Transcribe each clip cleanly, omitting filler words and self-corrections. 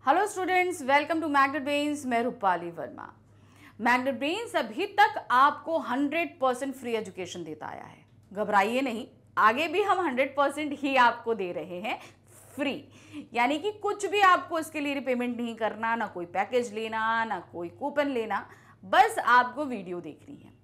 Hello students, welcome to magnet brains. मैं Rupali Verma. Magnet brains अभी तक आपको 100% फ्री एजुकेशन देता आया है। घबराइए नहीं, आगे भी हम 100% ही आपको दे रहे हैं फ्री। यानी कि कुछ भी आपको इसके लिए पेमेंट नहीं करना, ना कोई पैकेज लेना, ना कोई कूपन लेना, बस आपको वीडियो देखनी है।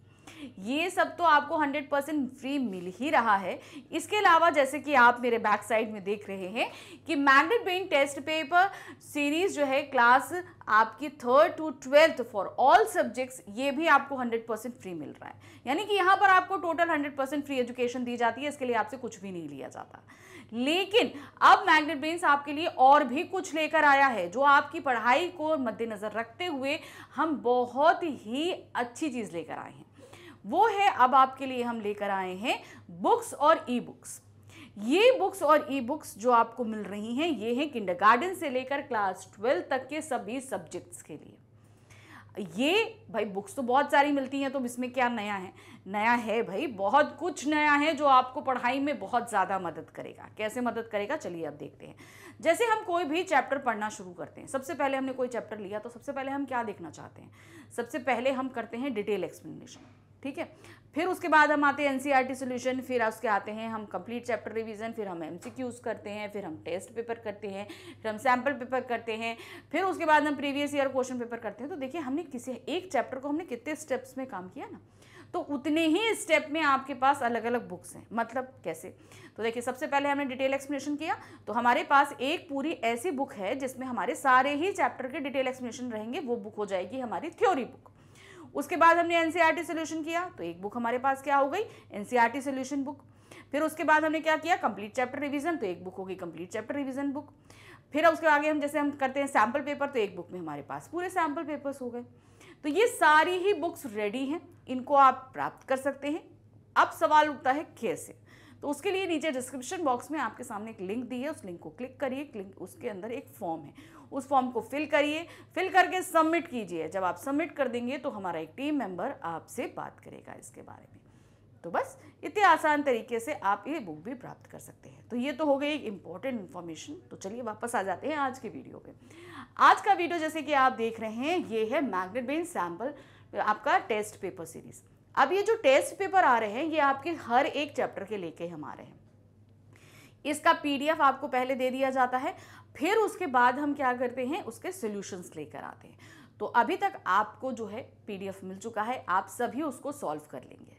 ये सब तो आपको 100% फ्री मिल ही रहा है। इसके अलावा जैसे कि आप मेरे बैक साइड में देख रहे हैं कि magnet brain test paper series जो है क्लास आपकी 3rd to 12th for all subjects, ये भी आपको 100% फ्री मिल रहा है। यानी कि यहाँ पर आपको टोटल 100% फ्री एजुकेशन दी जाती है। इसके लिए आपसे कुछ भी नहीं लिया जाता। लेकिन अब मैग्नेट ब्रेन्स आपके लिए और भी कुछ लेकर आया है, जो आपकी पढ़ाई को मद्देनजर रखते हुए हम बहुत ही अच्छी चीज लेकर आए हैं। वो है, अब आपके लिए हम लेकर आए हैं बुक्स और ई बुक्स। ये बुक्स और ई बुक्स जो आपको मिल रही हैं, ये हैं किंडरगार्टन से लेकर क्लास 12 तक के सभी सब्जेक्ट्स के लिए। ये भाई बुक्स तो बहुत सारी मिलती हैं, तो इसमें क्या नया है? नया है भाई, बहुत कुछ नया है जो आपको पढ़ाई में बहुत ज़्यादा मदद करेगा। कैसे मदद करेगा, चलिए अब देखते हैं। जैसे हम कोई भी चैप्टर पढ़ना शुरू करते हैं, सबसे पहले हमने कोई चैप्टर लिया तो सबसे पहले हम क्या देखना चाहते हैं? सबसे पहले हम करते हैं डिटेल एक्सप्लेनेशन, ठीक है। फिर उसके बाद हम आते हैं एनसीईआरटी सॉल्यूशन, फिर उसके आते हैं हम कंप्लीट चैप्टर रिवीजन, फिर हम एमसीक्यूज करते हैं, फिर हम टेस्ट पेपर करते हैं, फिर हम सैम्पल पेपर करते हैं, फिर उसके बाद हम प्रीवियस ईयर क्वेश्चन पेपर करते हैं। तो देखिए, हमने किसी एक चैप्टर को हमने कितने स्टेप्स में काम किया ना, तो उतने ही स्टेप में आपके पास अलग अलग बुक्स हैं। मतलब कैसे? तो देखिए, सबसे पहले हमने डिटेल एक्सप्लेनेशन किया, तो हमारे पास एक पूरी ऐसी बुक है जिसमें हमारे सारे ही चैप्टर के डिटेल एक्सप्लेनेशन रहेंगे। वो बुक हो जाएगी हमारी थ्योरी बुक। उसके बाद हमने एनसीईआरटी सॉल्यूशन किया, तो एक बुक हमारे पास क्या हो गई? NCERT solution book. फिर उसके बाद हमने क्या किया? कंप्लीट चैप्टर रिवीजन, तो एक बुक हो गई कंप्लीट चैप्टर रिवीजन बुक। फिर उसके आगे हम जैसे हम करते हैं सैम्पल पेपर, तो एक बुक में हमारे पास पूरे सैम्पल पेपर्स हो गए। तो ये सारी ही बुक्स रेडी हैं, इनको आप प्राप्त कर सकते हैं। अब सवाल उठता है कैसे? तो उसके लिए नीचे डिस्क्रिप्शन बॉक्स में आपके सामने एक लिंक दी है, उस लिंक को क्लिक करिए। उसके अंदर एक फॉर्म है, उस फॉर्म को फिल करिए, फिल करके सबमिट कीजिए। जब आप सबमिट कर देंगे तो हमारा एक टीम मेंबर आपसे बात करेगा इसके बारे में। तो बस इतने आसान तरीके से आप ये बुक भी प्राप्त कर सकते हैं। तो ये तो हो गई एक इंपॉर्टेंट इन्फॉर्मेशन। तो चलिए वापस आ जाते हैं आज के वीडियो पे। आज का वीडियो जैसे कि आप देख रहे हैं, ये है मैग्नेट ब्रेन सैम्पल आपका टेस्ट पेपर सीरीज। अब ये जो टेस्ट पेपर आ रहे हैं, ये आपके हर एक चैप्टर के लेके हम आ रहे हैं। इसका पीडीएफ आपको पहले दे दिया जाता है, फिर उसके बाद हम क्या करते हैं, उसके सॉल्यूशंस लेकर आते हैं। तो अभी तक आपको जो है पीडीएफ मिल चुका है, आप सभी उसको सॉल्व कर लेंगे।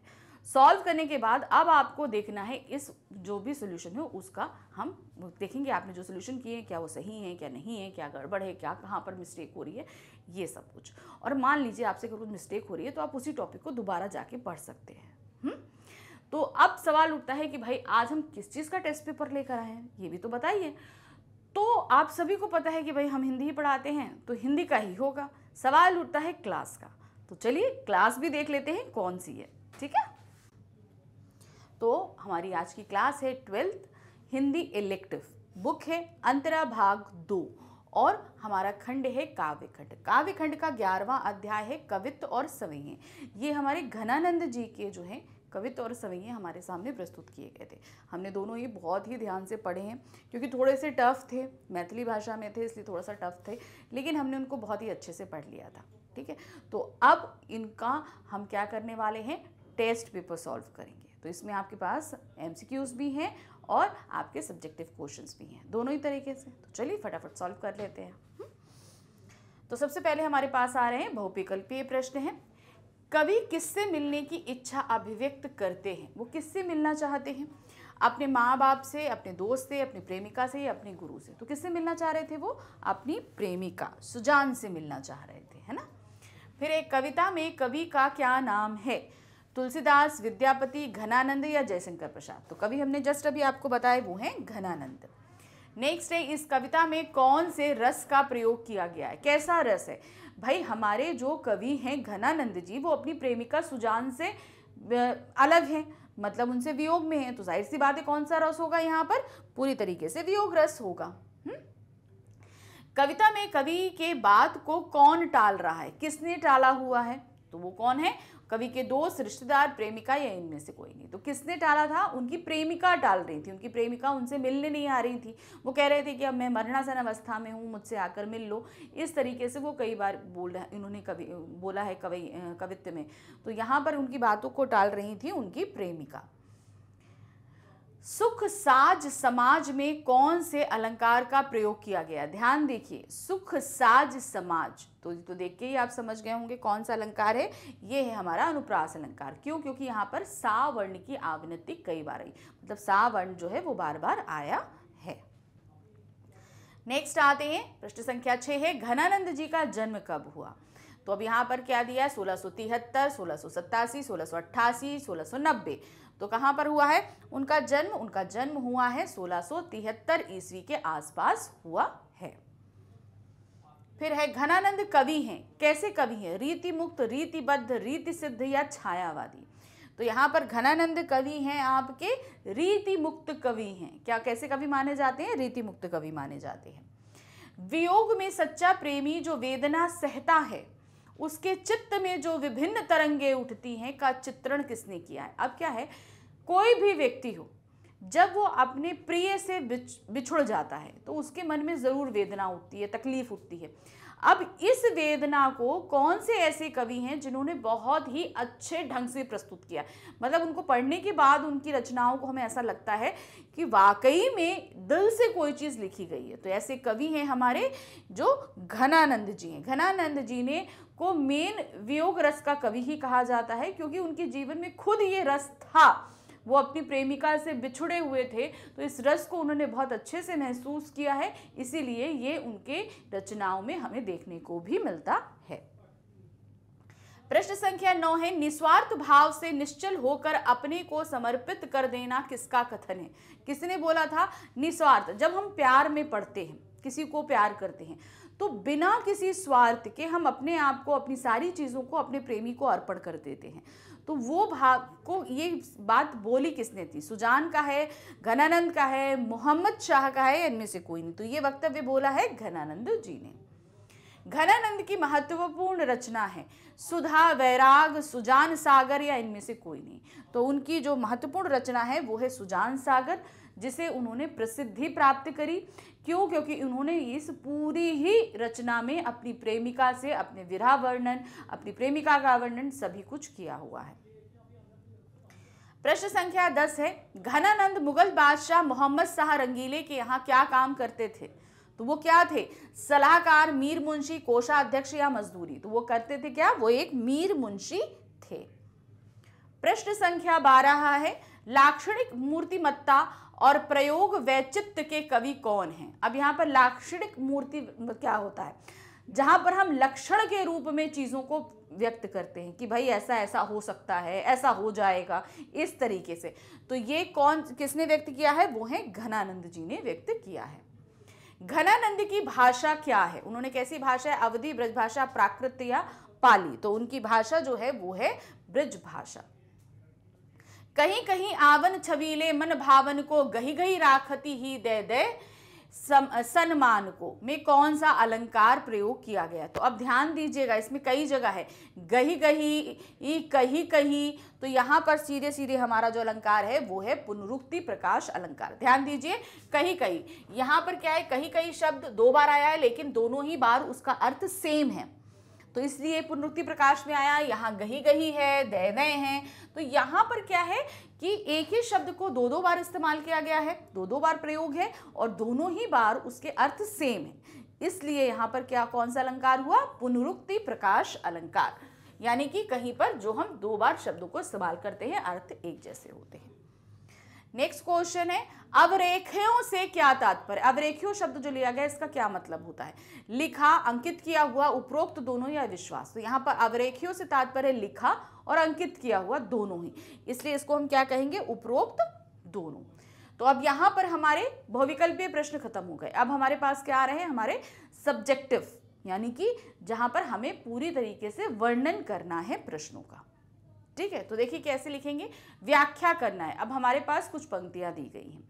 सॉल्व करने के बाद अब आपको देखना है इस जो भी सॉल्यूशन है उसका हम देखेंगे, आपने जो सॉल्यूशन किए क्या वो सही है, क्या नहीं है, क्या गड़बड़ है, क्या कहाँ पर मिस्टेक हो रही है, ये सब कुछ। और मान लीजिए आपसे कुछ मिस्टेक हो रही है, तो आप उसी टॉपिक को दोबारा जाके पढ़ सकते हैं। तो अब सवाल उठता है कि भाई आज हम किस चीज़ का टेस्ट पेपर लेकर आए हैं, ये भी तो बताइए। तो आप सभी को पता है कि भाई हम हिंदी ही पढ़ाते हैं, तो हिंदी का ही होगा। सवाल उठता है क्लास का, तो चलिए क्लास भी देख लेते हैं कौन सी है, ठीक है। तो हमारी आज की क्लास है 12th हिंदी इलेक्टिव, बुक है अंतरा भाग 2, और हमारा खंड है काव्य खंड। काव्य खंड का 11वां अध्याय है कवित्व और सवैये। ये हमारे घनानंद जी के जो है कवित्व और सवैये हमारे सामने प्रस्तुत किए गए थे। हमने दोनों ये बहुत ही ध्यान से पढ़े हैं, क्योंकि थोड़े से टफ थे, मैथिली भाषा में थे इसलिए थोड़ा सा टफ थे, लेकिन हमने उनको बहुत ही अच्छे से पढ़ लिया था, ठीक है। तो अब इनका हम क्या करने वाले हैं, टेस्ट पेपर सॉल्व करेंगे। तो इसमें आपके पास एमसीक्यूज भी हैं और आपके सब्जेक्टिव क्वेश्चंस भी हैं, दोनों ही तरीके से। तो चलिए फटाफट सॉल्व कर लेते हैं। तो सबसे पहले हमारे पास आ रहे हैं बहुविकल्पीय प्रश्न हैं। कवि किससे मिलने की इच्छा अभिव्यक्त करते हैं? वो किससे मिलना चाहते हैं? अपने माँ बाप से, अपने दोस्त से, अपनी प्रेमिका से या अपने गुरु से? तो किससे मिलना चाह रहे थे वो? अपनी प्रेमिका सुजान से मिलना चाह रहे थे, है ना। फिर एक कविता में कवि का क्या नाम है? तुलसीदास, विद्यापति, घनानंद या जयशंकर प्रसाद? तो कवि हमने जस्ट अभी आपको बताया वो हैं घनानंद। नेक्स्ट है, इस कविता में कौन से रस का प्रयोग किया गया है? कैसा रस है? भाई हमारे जो कवि हैं घनानंद जी, वो अपनी प्रेमिका सुजान से अलग हैं, मतलब उनसे वियोग में हैं। तो जाहिर सी बात है कौन सा रस होगा यहाँ पर? पूरी तरीके से वियोग रस होगा। कविता में कवि के बात को कौन टाल रहा है? किसने टाला हुआ है? तो वो कौन है? कवि के दोस्त, रिश्तेदार, प्रेमिका या इनमें से कोई नहीं। तो किसने टाला था? उनकी प्रेमिका टाल रही थी। उनकी प्रेमिका उनसे मिलने नहीं आ रही थी। वो कह रहे थे कि अब मैं मरणासन अवस्था में हूँ, मुझसे आकर मिल लो। इस तरीके से वो कई बार इन्होंने बोला है कवित्व में। तो यहाँ पर उनकी बातों को टाल रही थी उनकी प्रेमिका। सुख साज समाज में कौन से अलंकार का प्रयोग किया गया? ध्यान देखिए, सुख साज समाज, तो देख के ही आप समझ गए होंगे कौन सा अलंकार है। ये है हमारा अनुप्रास अलंकार। क्यों? क्योंकि यहाँ पर सा वर्ण की आवृत्ति कई बार आई, मतलब सा वर्ण जो है वो बार बार आया है। नेक्स्ट आते हैं, प्रश्न संख्या 6 है, घनानंद जी का जन्म कब हुआ? तो अब यहाँ पर क्या दिया है? 1673, 1687, 1688, 1690। तो कहाँ पर हुआ है उनका जन्म? उनका जन्म हुआ है 1673 ईस्वी के आसपास हुआ है। फिर है, घनानंद कवि हैं। कैसे कवि हैं? रीति मुक्त, रीतिबद्ध, रीति सिद्ध या छायावादी? तो यहाँ पर घनानंद कवि हैं आपके रीति मुक्त कवि हैं। क्या कैसे कवि माने जाते हैं? रीति मुक्त कवि माने जाते हैं। वियोग में सच्चा प्रेमी जो वेदना सहता है, उसके चित्त में जो विभिन्न तरंगे उठती हैं का चित्रण किसने किया है? अब क्या है, कोई भी व्यक्ति हो, जब वो अपने प्रिय से बिछुड़ जाता है तो उसके मन में जरूर वेदना उठती है, तकलीफ उठती है। अब इस वेदना को कौन से ऐसे कवि हैं जिन्होंने बहुत ही अच्छे ढंग से प्रस्तुत किया, मतलब उनको पढ़ने के बाद उनकी रचनाओं को हमें ऐसा लगता है कि वाकई में दिल से कोई चीज़ लिखी गई है। तो ऐसे कवि हैं हमारे जो घनानंद जी हैं। घनानंद जी ने को मेन वियोग रस का कवि ही कहा जाता है, क्योंकि उनके जीवन में खुद ये रस था। वो अपनी प्रेमिका से बिछुड़े हुए थे, तो इस रस को उन्होंने बहुत अच्छे से महसूस किया है, इसीलिए ये उनके रचनाओं में हमें देखने को भी मिलता है। प्रश्न संख्या 9 है, निस्वार्थ भाव से निश्चल होकर अपने को समर्पित कर देना किसका कथन है? किसने बोला था निस्वार्थ? जब हम प्यार में पड़ते हैं, किसी को प्यार करते हैं, तो बिना किसी स्वार्थ के हम अपने आप को, अपनी सारी चीज़ों को अपने प्रेमी को अर्पण कर देते हैं। तो वो भाव को, ये बात बोली किसने थी? सुजान का है, घनानंद का है, मोहम्मद शाह का है, इनमें से कोई नहीं। तो ये वक्तव्य बोला है घनानंद जी ने। घनानंद की महत्वपूर्ण रचना है सुधा, वैराग, सुजान सागर या इनमें से कोई नहीं। तो उनकी जो महत्वपूर्ण रचना है वो है सुजान सागर, जिसे उन्होंने प्रसिद्धि प्राप्त करी। क्यों? क्योंकि उन्होंने इस पूरी ही रचना में अपनी प्रेमिका से अपने विरह वर्णन, अपनी प्रेमिका का वर्णन सभी कुछ किया हुआ है। प्रश्न संख्या 10 है, घनानंद मुगल बादशाह मोहम्मद शाह रंगीले के यहाँ क्या काम करते थे? तो वो क्या थे? सलाहकार, मीर मुंशी, कोषाध्यक्ष या मजदूरी? तो वो करते थे क्या? वो एक मीर मुंशी थे। प्रश्न संख्या 12 है, लाक्षणिक मूर्तिमत्ता और प्रयोग वैचित्र्य के कवि कौन हैं? अब यहाँ पर लाक्षणिक मूर्ति क्या होता है? जहां पर हम लक्षण के रूप में चीजों को व्यक्त करते हैं कि भाई ऐसा ऐसा हो सकता है, ऐसा हो जाएगा, इस तरीके से। तो ये किसने व्यक्त किया है? वो है घनानंद जी ने व्यक्त किया है। घनानंद की भाषा क्या है? उन्होंने कैसी भाषा है? अवधी, ब्रजभाषा, प्राकृत या पाली? तो उनकी भाषा जो है वो है ब्रजभाषा। कहीं कहीं आवन छबीले मन भावन को, गही गही राखती ही दे दे सम्मान को में कौन सा अलंकार प्रयोग किया गया? तो अब ध्यान दीजिएगा, इसमें कई जगह है, गही गही, कही कही। तो यहाँ पर सीधे सीधे हमारा जो अलंकार है वो है पुनरुक्ति प्रकाश अलंकार। ध्यान दीजिए, कही कही, यहाँ पर क्या है, कही कही शब्द 2 बार आया है, लेकिन दोनों ही बार उसका अर्थ सेम है, तो इसलिए पुनरुक्ति प्रकाश में आया। यहाँ गही गही है, दे दे हैं, तो यहाँ पर क्या है कि एक ही शब्द को 2 बार इस्तेमाल किया गया है, 2 बार प्रयोग है, और दोनों ही बार उसके अर्थ सेम है। इसलिए यहाँ पर क्या, कौन सा अलंकार हुआ? पुनरुक्ति प्रकाश अलंकार। यानी कि कहीं पर जो हम 2 बार शब्दों को इस्तेमाल करते हैं, अर्थ एक जैसे होते हैं। नेक्स्ट क्वेश्चन है, अवरेख्यों से क्या तात्पर्य? अवरेख्यों शब्द जो लिया गया, इसका क्या मतलब होता है? लिखा, अंकित किया हुआ, उपरोक्त दोनों या विश्वास? तो यहाँ पर अवरेख्यों से तात्पर्य लिखा और अंकित किया हुआ दोनों ही, इसलिए इसको हम क्या कहेंगे? उपरोक्त दोनों। तो अब यहाँ पर हमारे बहुविकल्पीय प्रश्न खत्म हो गए। अब हमारे पास क्या आ रहे हैं? हमारे सब्जेक्टिव, यानी कि जहां पर हमें पूरी तरीके से वर्णन करना है प्रश्नों का। ठीक है, तो देखिए कैसे लिखेंगे? व्याख्या करना है। अब हमारे पास कुछ पंक्तियां दी गई हैं,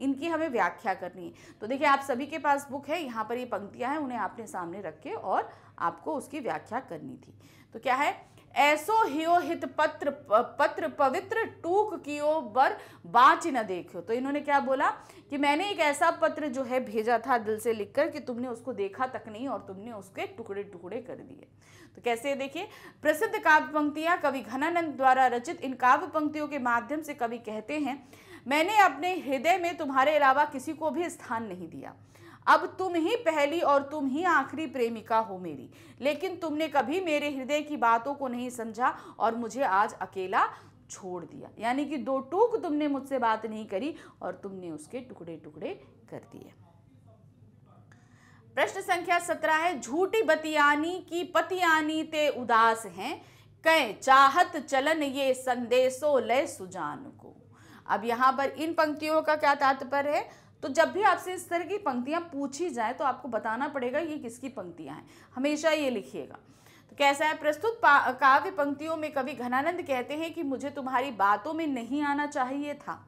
इनकी हमें व्याख्या करनी है। तो देखिए, आप सभी के पास बुक है, यहाँ पर ये पंक्तियां हैं, उन्हें आपने सामने रख के और आपको उसकी व्याख्या करनी थी। तो क्या है? ऐसो हियो हित पत्र पत्र पवित्र टूक कियो बर बाँच न देखो। तो इन्होंने क्या बोला कि मैंने एक ऐसा पत्र जो है भेजा था दिल से लिखकर कि तुमने उसको देखा तक नहीं और तुमने उसके टुकड़े टुकड़े कर दिए। तो कैसे, देखिए, प्रसिद्ध काव्य पंक्तियां कवि घनानंद द्वारा रचित इन काव्य पंक्तियों के माध्यम से कवि कहते हैं, मैंने अपने हृदय में तुम्हारे अलावा किसी को भी स्थान नहीं दिया। अब तुम ही पहली और तुम ही आखिरी प्रेमिका हो मेरी, लेकिन तुमने कभी मेरे हृदय की बातों को नहीं समझा और मुझे आज अकेला छोड़ दिया। यानी कि दो टूक तुमने मुझसे बात नहीं करी और तुमने उसके टुकड़े टुकड़े कर दिए। प्रश्न संख्या 17 है, झूठी बतियानी की पतियानी ते उदास हैं, कह चाहत चलन ये संदेशो ले सुजान को। अब यहाँ पर इन पंक्तियों का क्या तात्पर्य है? तो जब भी आपसे इस तरह की पंक्तियां पूछी जाए तो आपको बताना पड़ेगा ये किसकी पंक्तियां हैं, हमेशा ये लिखिएगा। तो कैसा है, प्रस्तुत काव्य पंक्तियों में कवि घनानंद कहते हैं कि मुझे तुम्हारी बातों में नहीं आना चाहिए था,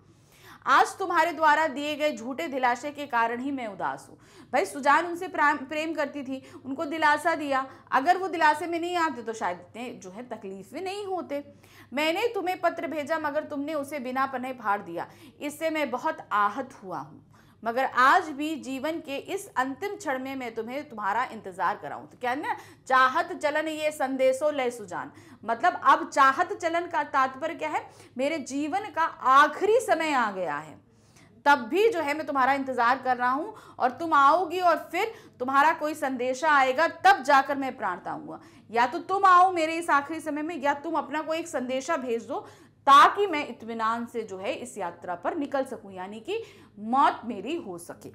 आज तुम्हारे द्वारा दिए गए झूठे दिलासे के कारण ही मैं उदास हूँ। भाई सुजान उनसे प्रेम करती थी, उनको दिलासा दिया, अगर वो दिलासे में नहीं आते तो शायद इतने जो है तकलीफ में नहीं होते। मैंने तुम्हें पत्र भेजा मगर तुमने उसे बिना पन्हे फाड़ दिया, इससे मैं बहुत आहत हुआ हूँ, मगर आज भी जीवन के इस अंतिम क्षण में मैं तुम्हारा इंतजार कराऊं। तो क्या ना, चाहत चलन ये संदेशो ले सुजान, मतलब अब चाहत चलन का तात्पर्य क्या है, मेरे जीवन का आखिरी समय आ गया है, तब भी जो है मैं तुम्हारा इंतजार कर रहा हूं और तुम आओगी और फिर तुम्हारा कोई संदेशा आएगा, तब जाकर मैं प्राण त्यागूंगा। या तो तुम आओ मेरे इस आखिरी समय में, या तुम अपना कोई एक संदेशा भेज दो ताकि मैं इत्मीनान से जो है इस यात्रा पर निकल सकूं, यानी कि मौत मेरी हो सके।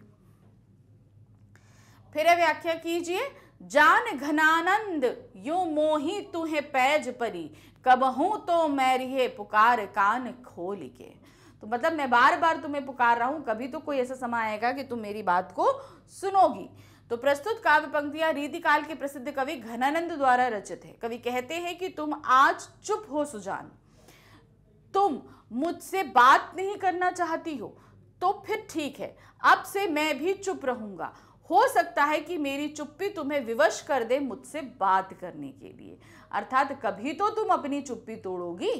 फिर व्याख्या कीजिए, जान घनानंद यो मोही तुहे पैज परी, कबहू तो मैरिये पुकार कान खोल के। तो मतलब मैं बार बार तुम्हें पुकार रहा हूं, कभी तो कोई ऐसा समय आएगा कि तुम मेरी बात को सुनोगी। तो प्रस्तुत काव्य पंक्तियां रीतिकाल के प्रसिद्ध कवि घनानंद द्वारा रचित है। कवि कहते हैं कि तुम आज चुप हो सुजान, तुम मुझसे बात नहीं करना चाहती हो तो फिर ठीक है, अब से मैं भी चुप रहूंगा। हो सकता है कि मेरी चुप्पी तुम्हें विवश कर दे मुझसे बात करने के लिए, अर्थात कभी तो तुम अपनी चुप्पी तोड़ोगी।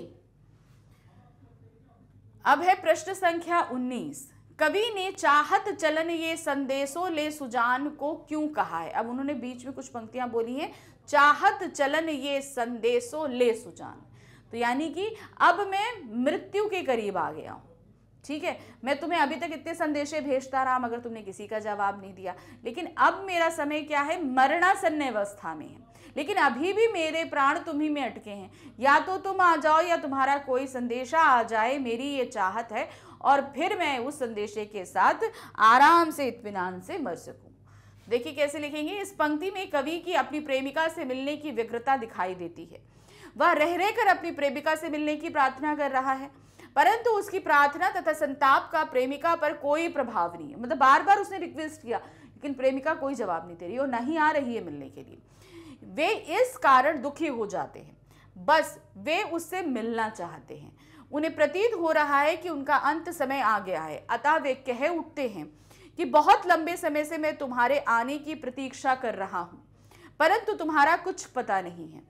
अब है प्रश्न संख्या 19, कवि ने चाहत चलन ये संदेशो ले सुजान को क्यों कहा है? अब उन्होंने बीच में कुछ पंक्तियां बोली हैं, चाहत चलन ये संदेशो ले सुजान, तो यानी कि अब मैं मृत्यु के करीब आ गया हूं। ठीक है, मैं तुम्हें अभी तक इतने संदेशे भेजता रहा मगर तुमने किसी का जवाब नहीं दिया, लेकिन अब मेरा समय क्या है, मरणासन्न अवस्था में है, लेकिन अभी भी मेरे प्राण तुम्ही में अटके हैं। या तो तुम आ जाओ या तुम्हारा कोई संदेशा आ जाए, मेरी ये चाहत है, और फिर मैं उस संदेशे के साथ आराम से इत्मीनान से मर सकूं। देखिए कैसे लिखेंगे, इस पंक्ति में कवि की अपनी प्रेमिका से मिलने की व्यग्रता दिखाई देती है। वह रह रहकर अपनी प्रेमिका से मिलने की प्रार्थना कर रहा है, परंतु उसकी प्रार्थना तथा संताप का प्रेमिका पर कोई प्रभाव नहीं है। मतलब बार बार उसने रिक्वेस्ट किया लेकिन प्रेमिका कोई जवाब नहीं दे रही और नहीं आ रही है मिलने के लिए। वे इस कारण दुखी हो जाते हैं, बस वे उससे मिलना चाहते हैं। उन्हें प्रतीत हो रहा है कि उनका अंत समय आ गया है, अतः वे कह उठते हैं कि बहुत लंबे समय से मैं तुम्हारे आने की प्रतीक्षा कर रहा हूं, परंतु तुम्हारा कुछ पता नहीं है।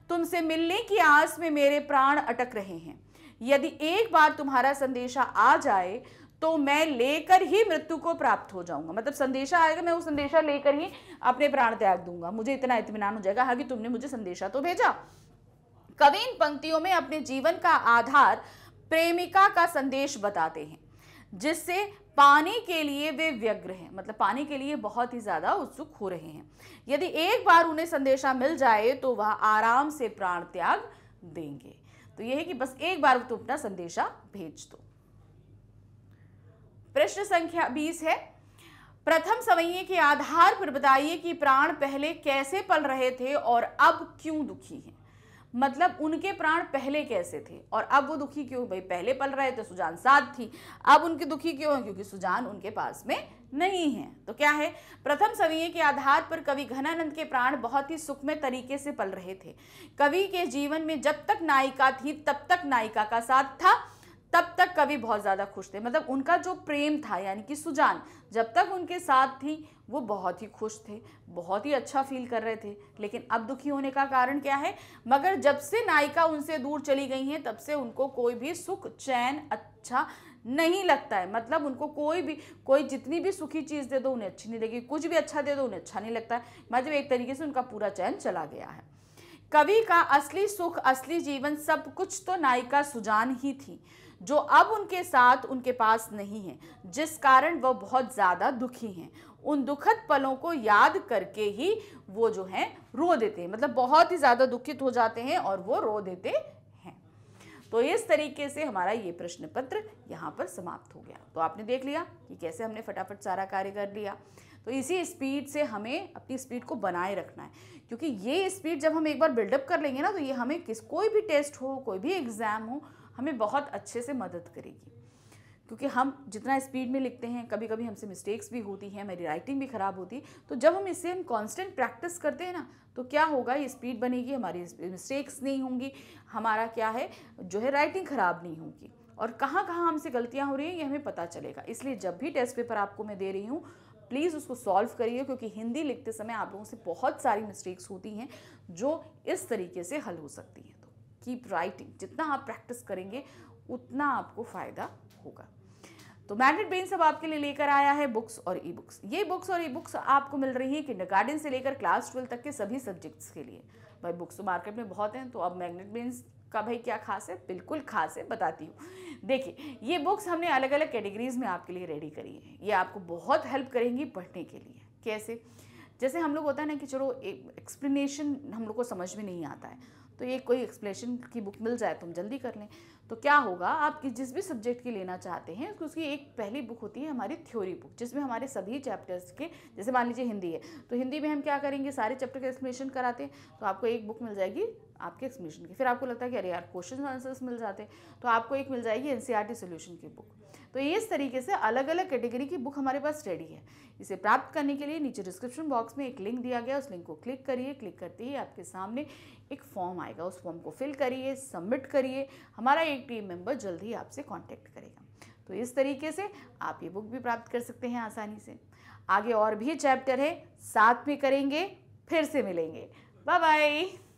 तुमसे मिलने की आस में मेरे प्राण अटक रहे हैं। यदि एक बार तुम्हारा संदेशा आ जाए तो मैं लेकर ही मृत्यु को प्राप्त हो जाऊंगा। मतलब संदेशा आएगा, मैं वो संदेशा लेकर ही अपने प्राण त्याग दूंगा, मुझे इतना इत्मीनान हो जाएगा हाँ कि तुमने मुझे संदेशा तो भेजा। कवि इन पंक्तियों में अपने जीवन का आधार प्रेमिका का संदेश बताते हैं, जिससे पाने के लिए वे व्यग्र हैं, मतलब पाने के लिए बहुत ही ज्यादा उत्सुक हो रहे हैं। यदि एक बार उन्हें संदेशा मिल जाए तो वह आराम से प्राण त्याग देंगे। तो यह है कि बस एक बार तुम अपना संदेशा भेज दो। प्रश्न संख्या 20 है, प्रथम सवैये के आधार पर बताइए कि प्राण पहले कैसे पल रहे थे और अब क्यों दुखी हैं। मतलब उनके प्राण पहले कैसे थे और अब वो दुखी क्यों? भाई पहले पल रहे थे, सुजान साथ थी, अब उनकी दुखी क्यों है? क्योंकि सुजान उनके पास में नहीं है। तो क्या है, प्रथम सवैये के आधार पर कवि घनानंद के प्राण बहुत ही सुखमय तरीके से पल रहे थे। कवि के जीवन में जब तक नायिका थी तब तक नायिका का साथ था, तब तक कवि बहुत ज़्यादा खुश थे, मतलब उनका जो प्रेम था यानी कि सुजान जब तक उनके साथ थी वो बहुत ही खुश थे, बहुत ही अच्छा फील कर रहे थे। लेकिन अब दुखी होने का कारण क्या है? मगर जब से नायिका उनसे दूर चली गई हैं तब से उनको कोई भी सुख चैन अच्छा नहीं लगता है। मतलब उनको कोई जितनी भी सुखी चीज़ दे दो उन्हें अच्छी नहीं लगेगी, कुछ भी अच्छा दे दो उन्हें अच्छा नहीं लगता है। मतलब एक तरीके से उनका पूरा चैन चला गया है। कवि का असली सुख, असली जीवन, सब कुछ तो नायिका सुजान ही थी, जो अब उनके साथ उनके पास नहीं है, जिस कारण वह बहुत ज़्यादा दुखी हैं। उन दुखद पलों को याद करके ही वो जो हैं रो देते हैं, मतलब बहुत ही ज़्यादा दुखित हो जाते हैं और वो रो देते हैं। तो इस तरीके से हमारा ये प्रश्न पत्र यहाँ पर समाप्त हो गया। तो आपने देख लिया कि कैसे हमने फटाफट सारा कार्य कर लिया। तो इसी स्पीड से हमें अपनी स्पीड को बनाए रखना है, क्योंकि ये स्पीड जब हम एक बार बिल्डअप कर लेंगे ना तो ये हमें कोई भी टेस्ट हो, कोई भी एग्ज़ाम हो, हमें बहुत अच्छे से मदद करेगी। क्योंकि हम जितना स्पीड में लिखते हैं, कभी कभी हमसे मिस्टेक्स भी होती हैं, हमारी राइटिंग भी ख़राब होती है। तो जब हम इससे कांस्टेंट प्रैक्टिस करते हैं ना तो क्या होगा, ये स्पीड बनेगी, हमारी मिस्टेक्स नहीं होंगी, हमारा क्या है जो है राइटिंग ख़राब नहीं होगी, और कहाँ कहाँ हमसे गलतियाँ हो रही हैं ये हमें पता चलेगा। इसलिए जब भी टेस्ट पेपर आपको मैं दे रही हूँ प्लीज़ उसको सॉल्व करिए, क्योंकि हिंदी लिखते समय आप लोगों से बहुत सारी मिस्टेक्स होती हैं जो इस तरीके से हल हो सकती हैं। तो कीप राइटिंग, जितना आप प्रैक्टिस करेंगे उतना आपको फ़ायदा होगा। तो मैग्नेट ब्रेन्स अब आपके लिए लेकर आया है बुक्स और ई बुक्स। ये बुक्स और ई बुक्स आपको मिल रही है किंडरगार्टन से लेकर क्लास 12 तक के सभी सब्जेक्ट्स के लिए। भाई बुक्स तो मार्केट में बहुत हैं, तो अब मैग्नेट ब्रेन्स का भाई क्या खास है? बिल्कुल खास है, बताती हूँ। देखिए, ये बुक्स हमने अलग अलग कैटेगरीज में आपके लिए रेडी करी है। ये आपको बहुत हेल्प करेंगी पढ़ने के लिए। कैसे? जैसे हम लोग होता है ना कि चलो एक एक्सप्लेनेशन हम लोग को समझ में नहीं आता है, तो ये कोई एक्सप्लेनेशन की बुक मिल जाए तो हम जल्दी कर लें। तो क्या होगा, आप जिस भी सब्जेक्ट की लेना चाहते हैं उसकी एक पहली बुक होती है हमारी थ्योरी बुक, जिसमें हमारे सभी चैप्टर्स के, जैसे मान लीजिए हिंदी है तो हिंदी में हम क्या करेंगे, सारे चैप्टर का एक्सप्लेनेशन कराते हैं। तो आपको एक बुक मिल जाएगी आपके एक्सप्लेनेशन की। फिर आपको लगता है कि अरे यार क्वेश्चन आंसर्स मिल जाते हैं, तो आपको एक मिल जाएगी एनसीईआरटी सॉल्यूशन की बुक। तो इस तरीके से अलग अलग कैटेगरी की बुक हमारे पास रेडी है। इसे प्राप्त करने के लिए नीचे डिस्क्रिप्शन बॉक्स में एक लिंक दिया गया, उस लिंक को क्लिक करिए। क्लिक करते ही आपके सामने एक फॉर्म आएगा, उस फॉर्म को फिल करिए, सबमिट करिए। हमारा एक टीम मेंबर जल्द ही आपसे कांटेक्ट करेगा। तो इस तरीके से आप ये बुक भी प्राप्त कर सकते हैं आसानी से। आगे और भी चैप्टर है, साथ में करेंगे, फिर से मिलेंगे। Bye bye.